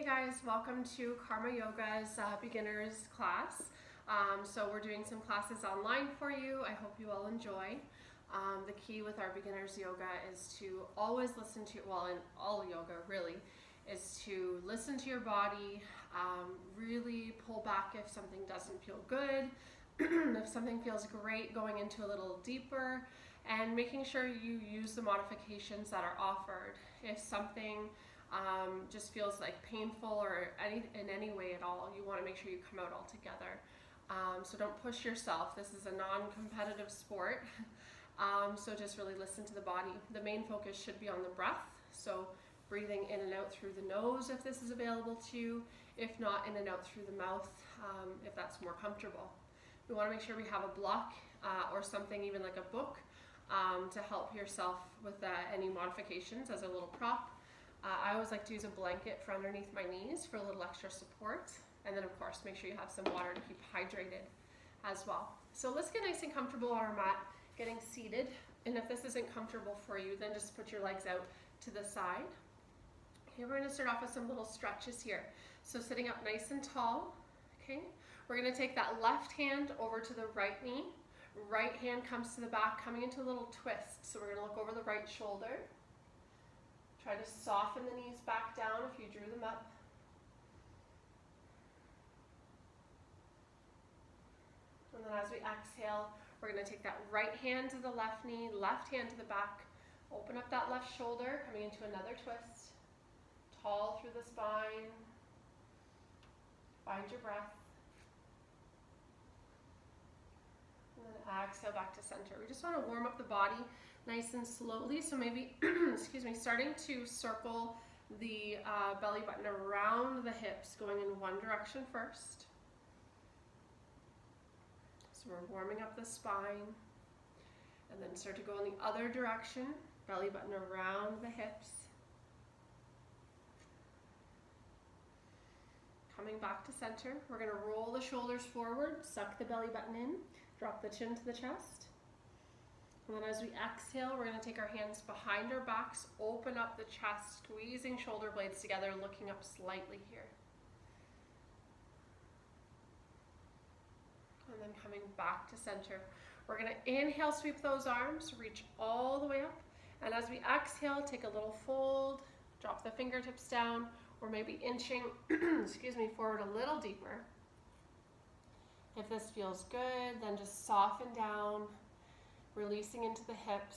guys, welcome to Karma Yoga's beginners class. So we're doing some classes online for you. I hope you all enjoy. The key with our beginners yoga is to always listen to, well, in all yoga really, is to listen to your body, really pull back if something doesn't feel good, if something feels great, going into a little deeper, and making sure you use the modifications that are offered. If something just feels like painful or in any way at all, you want to make sure you come out all together. So don't push yourself. This is a non-competitive sport. So just really listen to the body. The main focus should be on the breath. So breathing in and out through the nose if this is available to you. If not, in and out through the mouth if that's more comfortable. We want to make sure we have a block or something, even like a book, to help yourself with any modifications as a little prop. I always like to use a blanket for underneath my knees for a little extra support. And then of course, make sure you have some water to keep hydrated as well. So let's get nice and comfortable on our mat, getting seated. And if this isn't comfortable for you, then just put your legs out to the side. Okay, we're gonna start off with some little stretches here. So sitting up nice and tall, okay? We're gonna take that left hand over to the right knee. Right hand comes to the back, coming into a little twist. So we're gonna look over the right shoulder. Try to soften the knees back down if you drew them up. And then as we exhale, we're going to take that right hand to the left knee, left hand to the back. Open up that left shoulder, coming into another twist. Tall through the spine. Find your breath. And then exhale back to center. We just want to warm up the body nice and slowly. So maybe, excuse me, starting to circle the belly button around the hips, going in one direction first. So we're warming up the spine. And then start to go in the other direction, belly button around the hips. Coming back to center. We're going to roll the shoulders forward, suck the belly button in, drop the chin to the chest. And then as we exhale, we're going to take our hands behind our backs, open up the chest, squeezing shoulder blades together, looking up slightly here. And then coming back to center. We're going to inhale, sweep those arms, reach all the way up. And as we exhale, take a little fold, drop the fingertips down, or maybe inching, excuse me, forward a little deeper. If this feels good, then just soften down, releasing into the hips.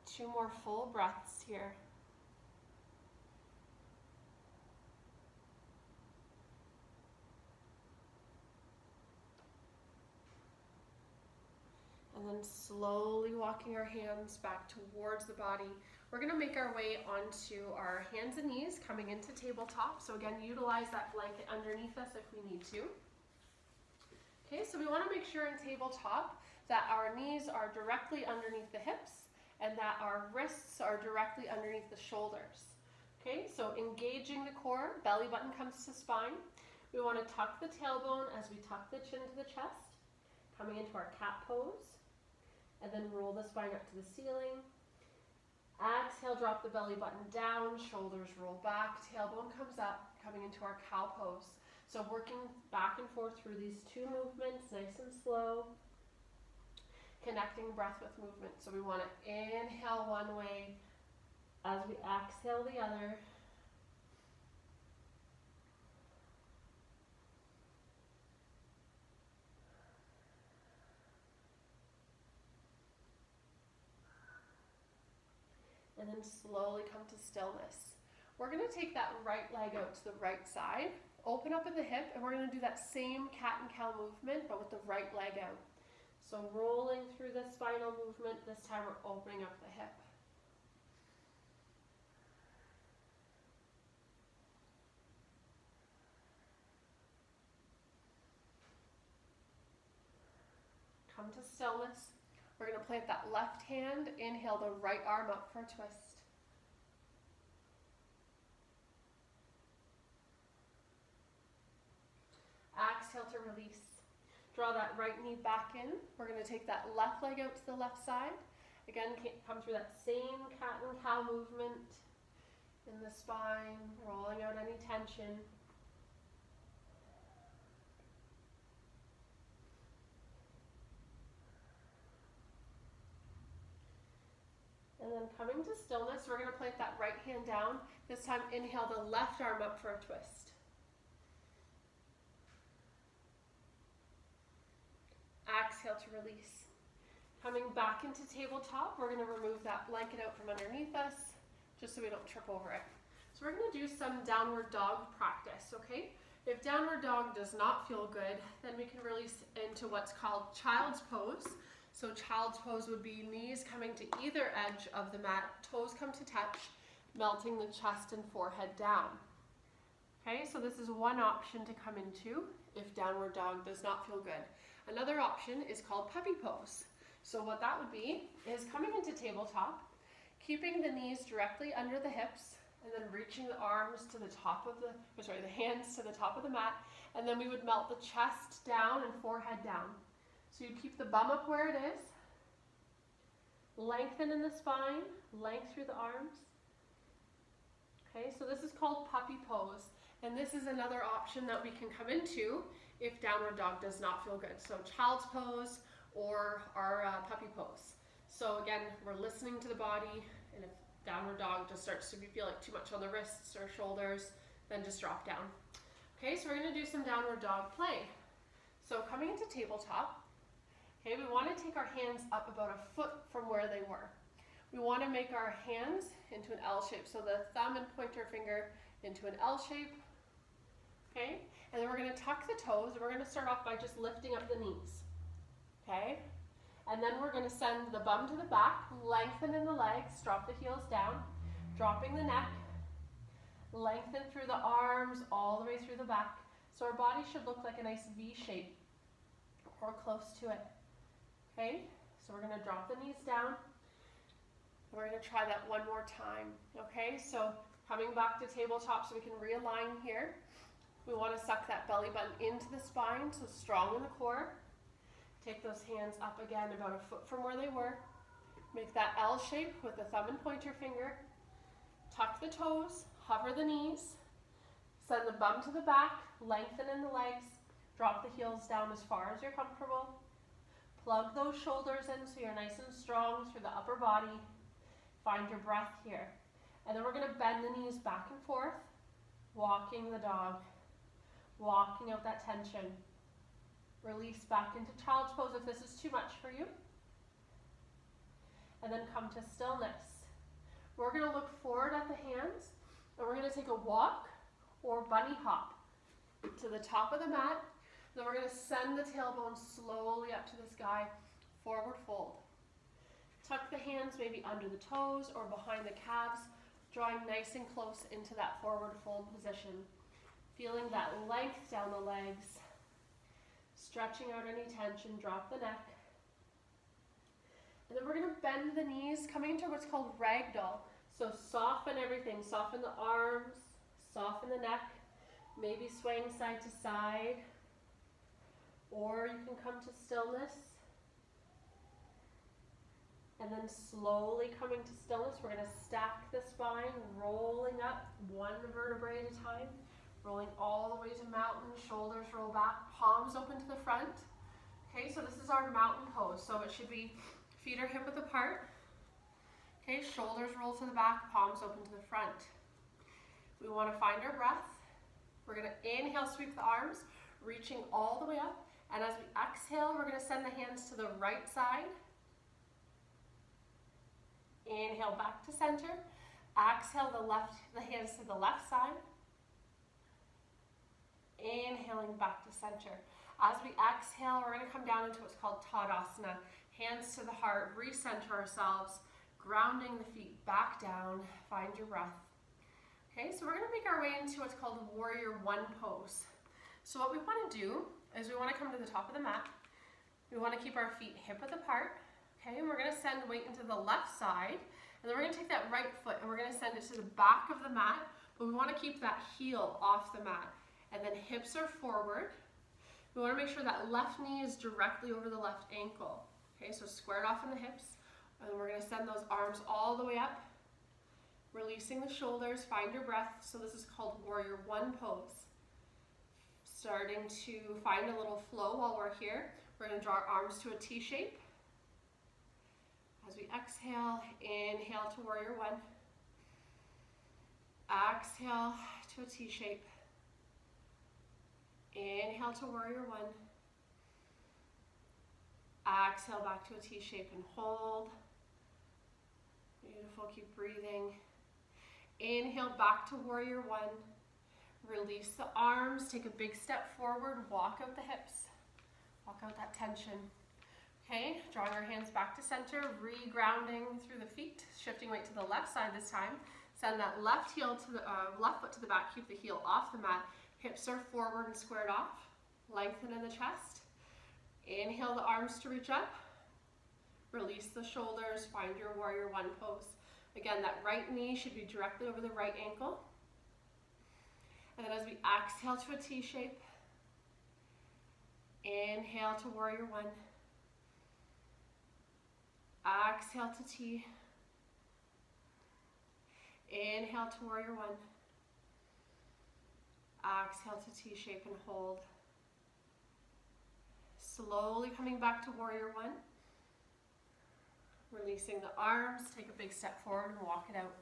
Two more full breaths here. And then slowly walking our hands back towards the body. We're going to make our way onto our hands and knees, coming into tabletop. So again, utilize that blanket underneath us if we need to. Okay, so we want to make sure in tabletop that our knees are directly underneath the hips and that our wrists are directly underneath the shoulders. Okay, so engaging the core, belly button comes to spine. We want to tuck the tailbone as we tuck the chin to the chest, coming into our cat pose. And then roll the spine up to the ceiling. Exhale, drop the belly button down, shoulders roll back, tailbone comes up, coming into our cow pose. So working back and forth through these two movements, nice and slow, connecting breath with movement. So we want to inhale one way as we exhale the other. And then slowly come to stillness. We're going to take that right leg out to the right side, open up in the hip, and we're going to do that same cat and cow movement, but with the right leg out. So rolling through the spinal movement, this time we're opening up the hip. Come to stillness. We're going to plant that left hand, inhale the right arm up for a twist. Exhale to release. Draw that right knee back in. We're going to take that left leg out to the left side Again, come through that same cat and cow movement in the spine, rolling out any tension. And then coming to stillness, we're going to plant that right hand down. This time, inhale the left arm up for a twist. Exhale to release. Coming back into tabletop, we're going to remove that blanket out from underneath us, just so we don't trip over it. So we're going to do some downward dog practice, okay? If downward dog does not feel good, then we can release into what's called child's pose. So child's pose would be knees coming to either edge of the mat, toes come to touch, melting the chest and forehead down. Okay, so this is one option to come into if downward dog does not feel good. Another option is called puppy pose. So what that would be is coming into tabletop, keeping the knees directly under the hips, and then reaching the arms to the top of the hands to the top of the mat, and then we would melt the chest down and forehead down. So you keep the bum up where it is, lengthen in the spine, length through the arms. Okay, so this is called puppy pose, and this is another option that we can come into if downward dog does not feel good. So child's pose or our puppy pose. So again, we're listening to the body, and if downward dog just starts to feel like too much on the wrists or shoulders, then just drop down. Okay, so we're going to do some downward dog play. So coming into tabletop, okay, we want to take our hands up about a foot from where they were. We want to make our hands into an L shape, so the thumb and pointer finger into an L shape. Okay, and then we're going to tuck the toes, and we're going to start off by just lifting up the knees. Okay, and then we're going to send the bum to the back, lengthen in the legs, drop the heels down, dropping the neck, lengthen through the arms all the way through the back. So our body should look like a nice V shape or close to it. Okay, so we're going to drop the knees down. We're going to try that one more time. Okay, so coming back to tabletop so we can realign here. We want to suck that belly button into the spine, so strong in the core. Take those hands up again about a foot from where they were. Make that L shape with the thumb and pointer finger. Tuck the toes, hover the knees. Send the bum to the back, lengthen in the legs. Drop the heels down as far as you're comfortable. Plug those shoulders in so you're nice and strong through the upper body. Find your breath here. And then we're going to bend the knees back and forth, walking the dog, walking out that tension. Release back into child's pose if this is too much for you. And then come to stillness. We're going to look forward at the hands, and we're going to take a walk or bunny hop to the top of the mat. Then we're going to send the tailbone slowly up to the sky, forward fold. Tuck the hands maybe under the toes or behind the calves, drawing nice and close into that forward fold position. Feeling that length down the legs. Stretching out any tension, drop the neck. And then we're going to bend the knees, coming into what's called ragdoll. So soften everything, soften the arms, soften the neck, maybe swaying side to side. Or you can come to stillness. And then slowly coming to stillness, we're going to stack the spine, rolling up one vertebrae at a time. Rolling all the way to mountain, shoulders roll back, palms open to the front. Okay, so this is our mountain pose. So it should be feet are hip width apart. Okay, shoulders roll to the back, palms open to the front. We want to find our breath. We're going to inhale, sweep the arms, reaching all the way up. And as we exhale, we're going to send the hands to the right side. Inhale back to center. Exhale the hands to the left side. Inhaling back to center. As we exhale, we're going to come down into what's called Tadasana. Hands to the heart, recenter ourselves, grounding the feet back down. Find your breath. Okay, so we're going to make our way into what's called Warrior One pose. So what we want to do is we want to come to the top of the mat. We want to keep our feet hip width apart. Okay, and we're going to send weight into the left side. And then we're going to take that right foot and we're going to send it to the back of the mat. But we want to keep that heel off the mat. And then hips are forward. We want to make sure that left knee is directly over the left ankle. Okay, so square it off in the hips. And then we're going to send those arms all the way up, releasing the shoulders, find your breath. So this is called warrior one pose. Starting to find a little flow while we're here. We're going to draw our arms to a T shape. As we exhale, inhale to warrior one. Exhale to a T shape. Inhale to warrior one. Exhale back to a T shape and hold. Beautiful, keep breathing. Inhale back to warrior one. Release the arms, take a big step forward, walk out the hips. Walk out that tension. Okay, drawing our hands back to center, re-grounding through the feet, shifting weight to the left side this time. Send that left heel to the left foot to the back, keep the heel off the mat. Hips are forward and squared off. Lengthen in the chest. Inhale the arms to reach up. Release the shoulders, find your warrior one pose. Again, that right knee should be directly over the right ankle. And then as we exhale to a T shape, inhale to warrior one. Exhale to T. Inhale to warrior one. Exhale to T shape and hold. Slowly coming back to warrior one. Releasing the arms, take a big step forward and walk it out.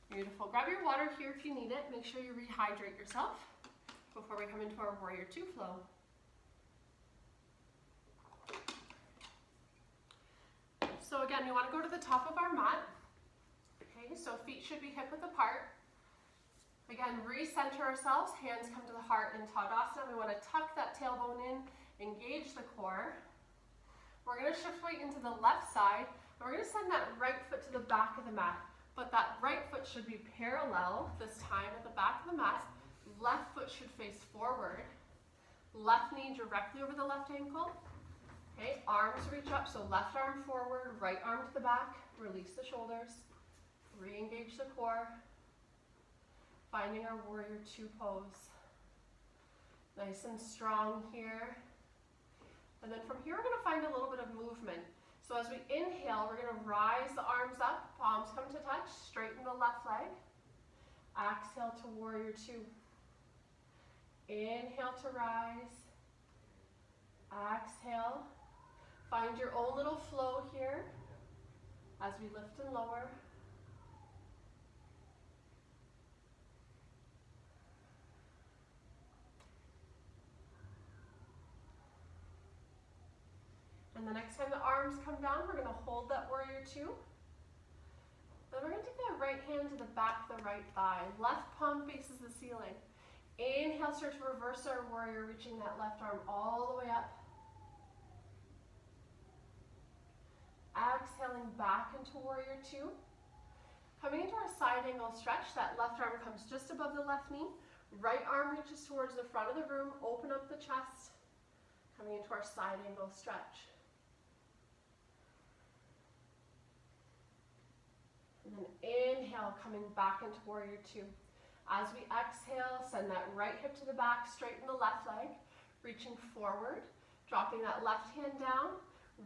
Beautiful. Grab your water here if you need it. Make sure you rehydrate yourself before we come into our warrior two flow. So again, we want to go to the top of our mat. Okay, so feet should be hip width apart. Again, recenter ourselves, hands come to the heart in Tadasana. We want to tuck that tailbone in, engage the core. We're going to shift weight into the left side, and we're going to send that right foot to the back of the mat. But that right foot should be parallel this time at the back of the mat. Left foot should face forward. Left knee directly over the left ankle. Okay, arms reach up, so left arm forward, right arm to the back. Release the shoulders. Re-engage the core. Finding our warrior two pose. Nice and strong here. And then from here, we're going to find a little bit of movement. So as we inhale, we're going to rise the arms up, palms come to touch, straighten the left leg. Exhale to warrior two. Inhale to rise. Exhale. Find your own little flow here as we lift and lower. And the next time the arms come down, we're going to hold that warrior two. Then we're going to take that right hand to the back of the right thigh. Left palm faces the ceiling. Inhale, start to reverse our warrior, reaching that left arm all the way up. Exhaling back into warrior two. Coming into our side angle stretch, that left arm comes just above the left knee. Right arm reaches towards the front of the room, open up the chest. Coming into our side angle stretch. And then inhale, coming back into warrior two. As we exhale, send that right hip to the back, straighten the left leg, reaching forward, dropping that left hand down,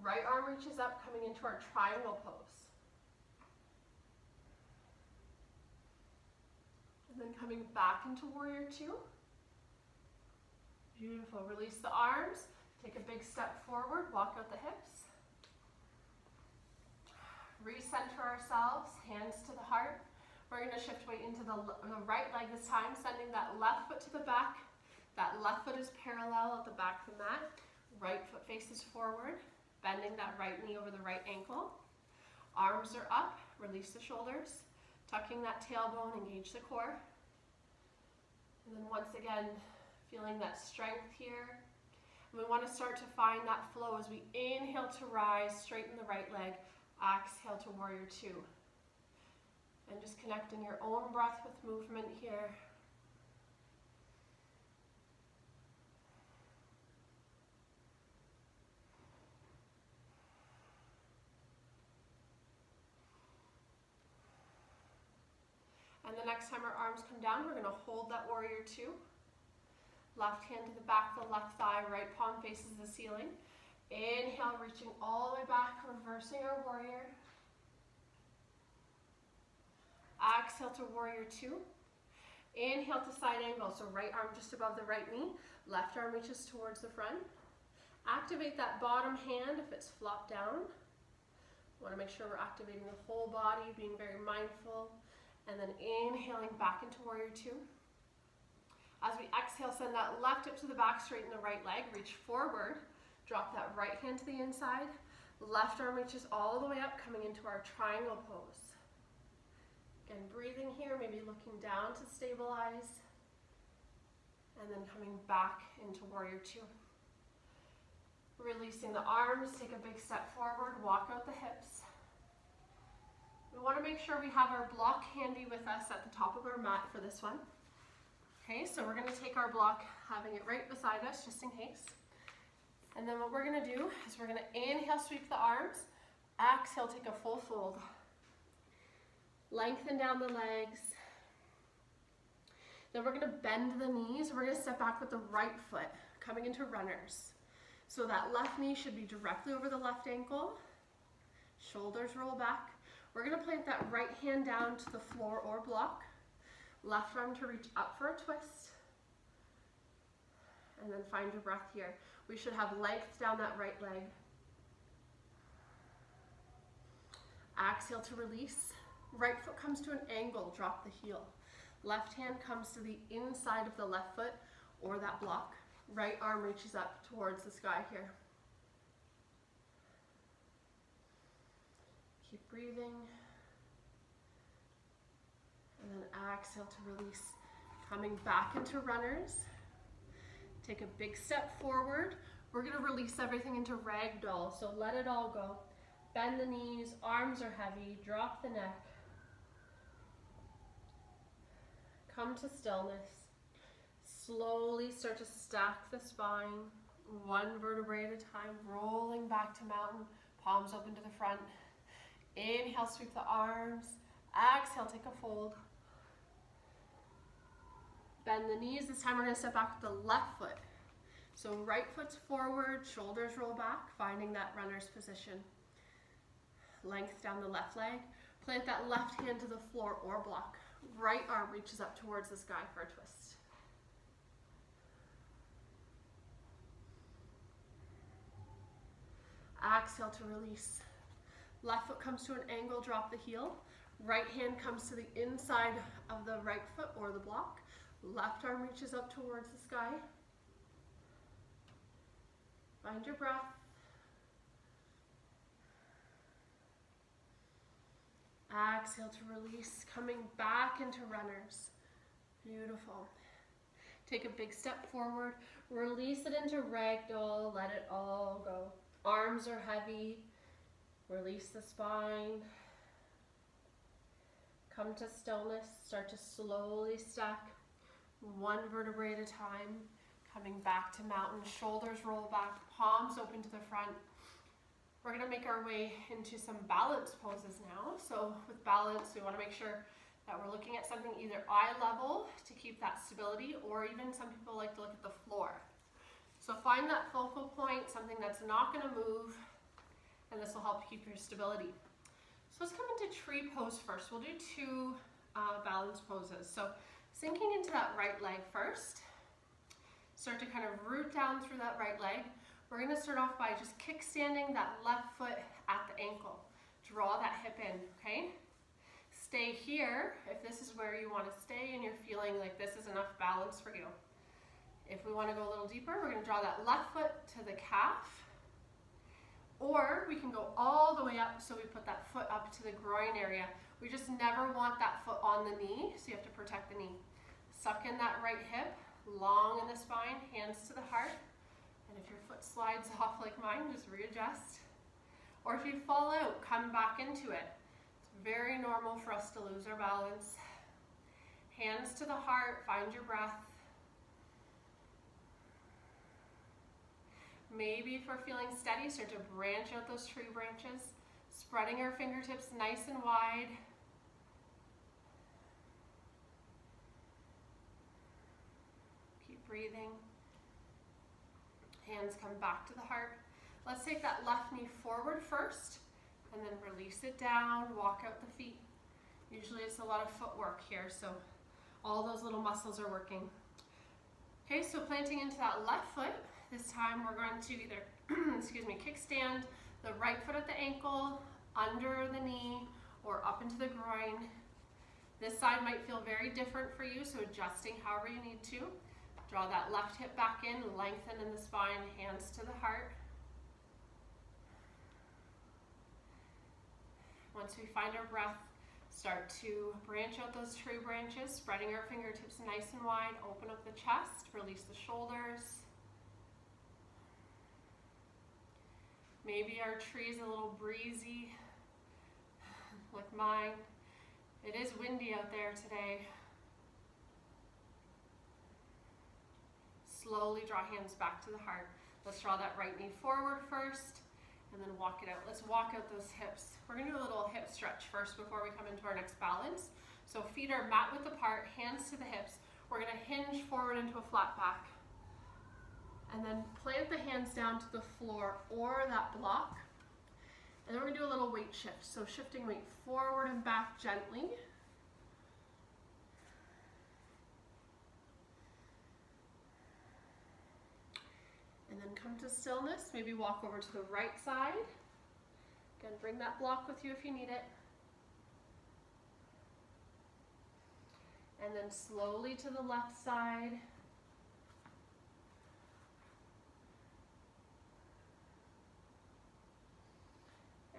right arm reaches up, coming into our triangle pose. And then coming back into warrior two. Beautiful. Release the arms, take a big step forward, walk out the hips. Recenter ourselves, hands to the heart. We're going to shift weight into the right leg this time, sending that left foot to the back. That left foot is parallel at the back of the mat. Right foot faces forward, bending that right knee over the right ankle. Arms are up, release the shoulders, tucking that tailbone, engage the core. And then once again, feeling that strength here. And we want to start to find that flow as we inhale to rise, straighten the right leg. Exhale to warrior two. And just connecting your own breath with movement here. And the next time our arms come down, we're going to hold that warrior two. Left hand to the back of the left thigh, right palm faces the ceiling. Inhale, reaching all the way back, reversing our warrior. Exhale to warrior two. Inhale to side angle, so right arm just above the right knee, left arm reaches towards the front. Activate that bottom hand if it's flopped down. Want to make sure we're activating the whole body, being very mindful, and then inhaling back into warrior two. As we exhale, send that left hip to the back, straighten the right leg, reach forward, drop that right hand to the inside, left arm reaches all the way up, coming into our triangle pose. Again, breathing here, maybe looking down to stabilize, and then coming back into warrior two. Releasing the arms, take a big step forward, walk out the hips. We want to make sure we have our block handy with us at the top of our mat for this one. Okay, so we're going to take our block, having it right beside us, just in case. And then what we're going to do is we're going to inhale, sweep the arms, exhale, take a full fold. Lengthen down the legs. Then we're going to bend the knees. We're going to step back with the right foot, coming into runners. So that left knee should be directly over the left ankle. Shoulders roll back. We're going to plant that right hand down to the floor or block. Left arm to reach up for a twist. And then find your breath here. We should have length down that right leg. Exhale to release. Right foot comes to an angle, drop the heel. Left hand comes to the inside of the left foot or that block. Right arm reaches up towards the sky here. Keep breathing. And then exhale to release. Coming back into runners. Take a big step forward. We're going to release everything into ragdoll, so let it all go. Bend the knees, arms are heavy, drop the neck. Come to stillness. Slowly start to stack the spine, one vertebrae at a time, rolling back to mountain, palms open to the front. Inhale, sweep the arms. Exhale, take a fold. Bend the knees. This time we're going to step back with the left foot. So right foot's forward, shoulders roll back, finding that runner's position. Length down the left leg. Plant that left hand to the floor or block. Right arm reaches up towards the sky for a twist. Exhale to release. Left foot comes to an angle, drop the heel. Right hand comes to the inside of the right foot or the block. Left arm reaches up towards the sky. Find your breath. Exhale to release, coming back into runners. Beautiful. Take a big step forward, release it into ragdoll, let it all go. Arms are heavy, release the spine. Come to stillness, start to slowly stack one vertebrae at a time. Coming back to mountain, shoulders roll back, palms open to the front. We're going to make our way into some balance poses now. So with balance, we want to make sure that we're looking at something either eye level to keep that stability, or even some people like to look at the floor. So find that focal point, something that's not going to move, and this will help keep your stability. So let's come into tree pose first. We'll do two balance poses. So sinking into that right leg first. Start to kind of root down through that right leg. We're going to start off by just kickstanding that left foot at the ankle. Draw that hip in, okay? Stay here if this is where you want to stay and you're feeling like this is enough balance for you. If we want to go a little deeper, we're going to draw that left foot to the calf. Or we can go all the way up, so we put that foot up to the groin area. We just never want that foot on the knee, so you have to protect the knee. Suck in that right hip, long in the spine, hands to the heart. And if your foot slides off like mine, just readjust. Or if you fall out, come back into it. It's very normal for us to lose our balance. Hands to the heart, find your breath. Maybe if we're feeling steady, start to branch out those tree branches, spreading our fingertips nice and wide. Keep breathing. Hands come back to the heart. Let's take that left knee forward first, and then release it down, walk out the feet. Usually it's a lot of footwork here, so all those little muscles are working. Okay, so planting into that left foot. This time we're going to either, kickstand the right foot at the ankle, under the knee, or up into the groin. This side might feel very different for you, so adjusting however you need to. Draw that left hip back in, lengthen in the spine, hands to the heart. Once we find our breath, start to branch out those tree branches, spreading our fingertips nice and wide, open up the chest, release the shoulders. Maybe our tree is a little breezy, like mine. It is windy out there today. Slowly draw hands back to the heart. Let's draw that right knee forward first, and then walk it out. Let's walk out those hips. We're gonna do a little hip stretch first before we come into our next balance. So feet are mat width apart, hands to the hips. We're gonna hinge forward into a flat back. And then plant the hands down to the floor or that block. And then we're gonna do a little weight shift. So shifting weight forward and back gently. And then come to stillness. Maybe walk over to the right side. Again, bring that block with you if you need it. And then slowly to the left side.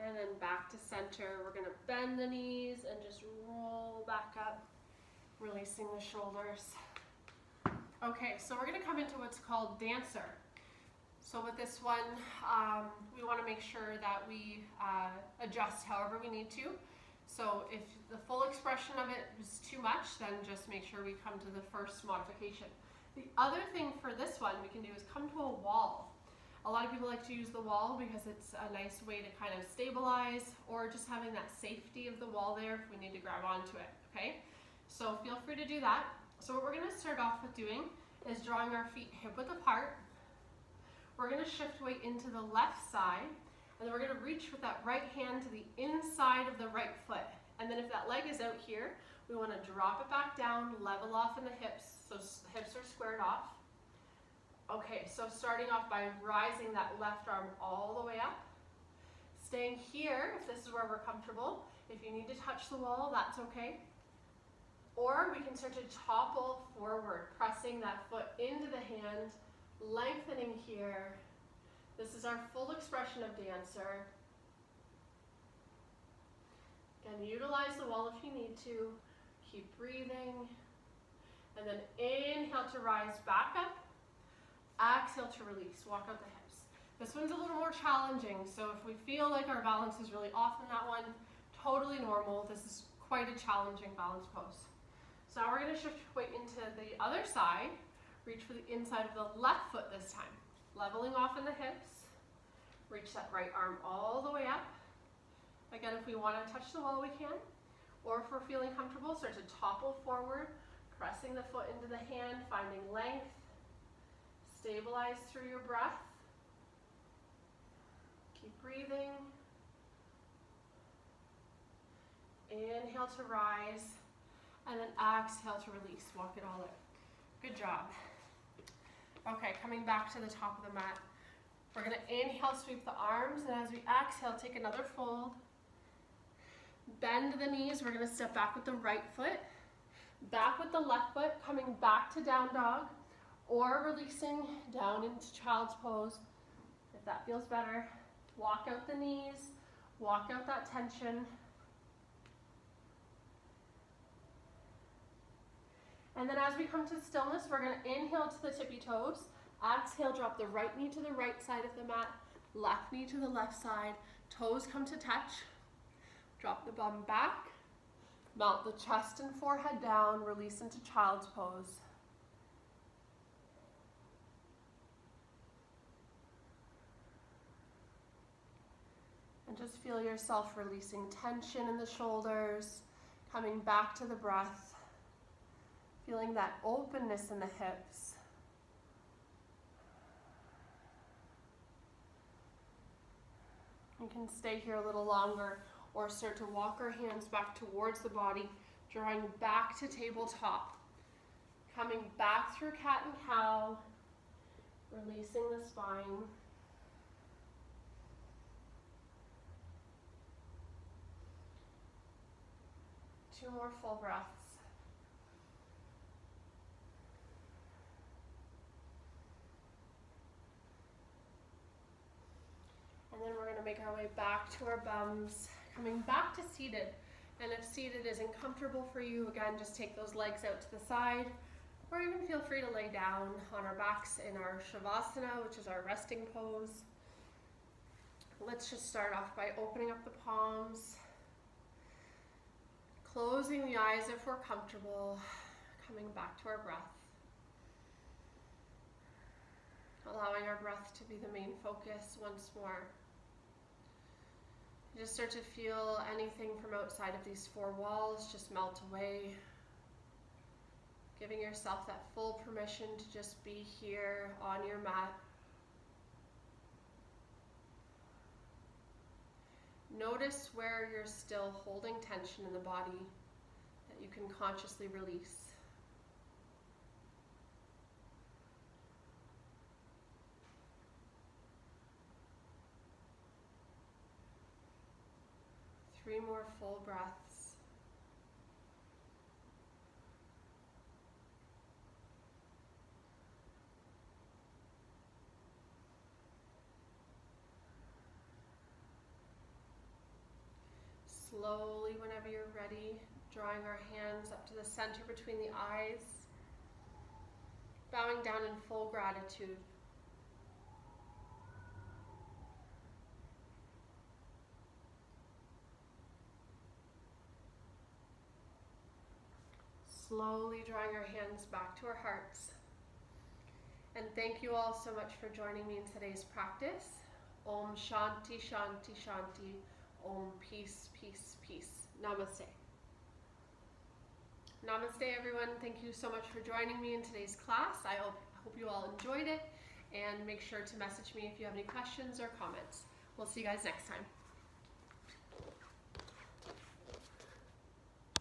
And then back to center. We're gonna bend the knees and just roll back up, releasing the shoulders. Okay, so we're gonna come into what's called dancer. So with this one, we wanna make sure that we adjust however we need to. So if the full expression of it is too much, then just make sure we come to the first modification. The other thing for this one we can do is come to a wall. A lot of people like to use the wall because it's a nice way to kind of stabilize, or just having that safety of the wall there if we need to grab onto it, okay? So feel free to do that. So what we're gonna start off with doing is drawing our feet hip width apart. We're gonna shift weight into the left side, and then we're gonna reach with that right hand to the inside of the right foot. And then if that leg is out here, we wanna drop it back down, level off in the hips, so the hips are squared off. Okay, so starting off by rising that left arm all the way up. Staying here, if this is where we're comfortable. If you need to touch the wall, that's okay. Or we can start to topple forward, pressing that foot into the hand, lengthening here. This is our full expression of dancer. Again, utilize the wall if you need to. Keep breathing. And then inhale to rise back up. Exhale to release, walk out the hips. This one's a little more challenging, so if we feel like our balance is really off in that one, totally normal. This is quite a challenging balance pose. So now we're gonna shift weight into the other side. Reach for the inside of the left foot this time. Leveling off in the hips. Reach that right arm all the way up. Again, if we wanna touch the wall, we can. Or if we're feeling comfortable, start to topple forward, pressing the foot into the hand, finding length. Stabilize through your breath. Keep breathing. Inhale to rise, and then exhale to release. Walk it all out. Good job. Okay, coming back to the top of the mat. We're gonna inhale, sweep the arms, and as we exhale, take another fold. Bend the knees. We're gonna step back with the right foot, back with the left foot, coming back to down dog, or releasing down into child's pose. If that feels better, walk out the knees, walk out that tension. And then as we come to stillness, we're gonna inhale to the tippy toes, exhale, drop the right knee to the right side of the mat, left knee to the left side, toes come to touch, drop the bum back, melt the chest and forehead down, release into child's pose. And just feel yourself releasing tension in the shoulders, coming back to the breath, feeling that openness in the hips. You can stay here a little longer, or start to walk our hands back towards the body, drawing back to tabletop. Coming back through cat and cow, releasing the spine. Two more full breaths. And then we're going to make our way back to our bums, coming back to seated. And if seated isn't comfortable for you, again, just take those legs out to the side, or even feel free to lay down on our backs in our Shavasana, which is our resting pose. Let's just start off by opening up the palms, closing the eyes if we're comfortable, coming back to our breath. Allowing our breath to be the main focus once more. Just start to feel anything from outside of these four walls just melt away. Giving yourself that full permission to just be here on your mat. Notice where you're still holding tension in the body that you can consciously release. Three more full breaths. Slowly, whenever you're ready, drawing our hands up to the center between the eyes, bowing down in full gratitude. Slowly drawing our hands back to our hearts. And thank you all so much for joining me in today's practice. Om Shanti Shanti Shanti. Om peace, peace, peace. Namaste. Namaste everyone. Thank you so much for joining me in today's class. I hope you all enjoyed it, and make sure to message me if you have any questions or comments. We'll see you guys next time.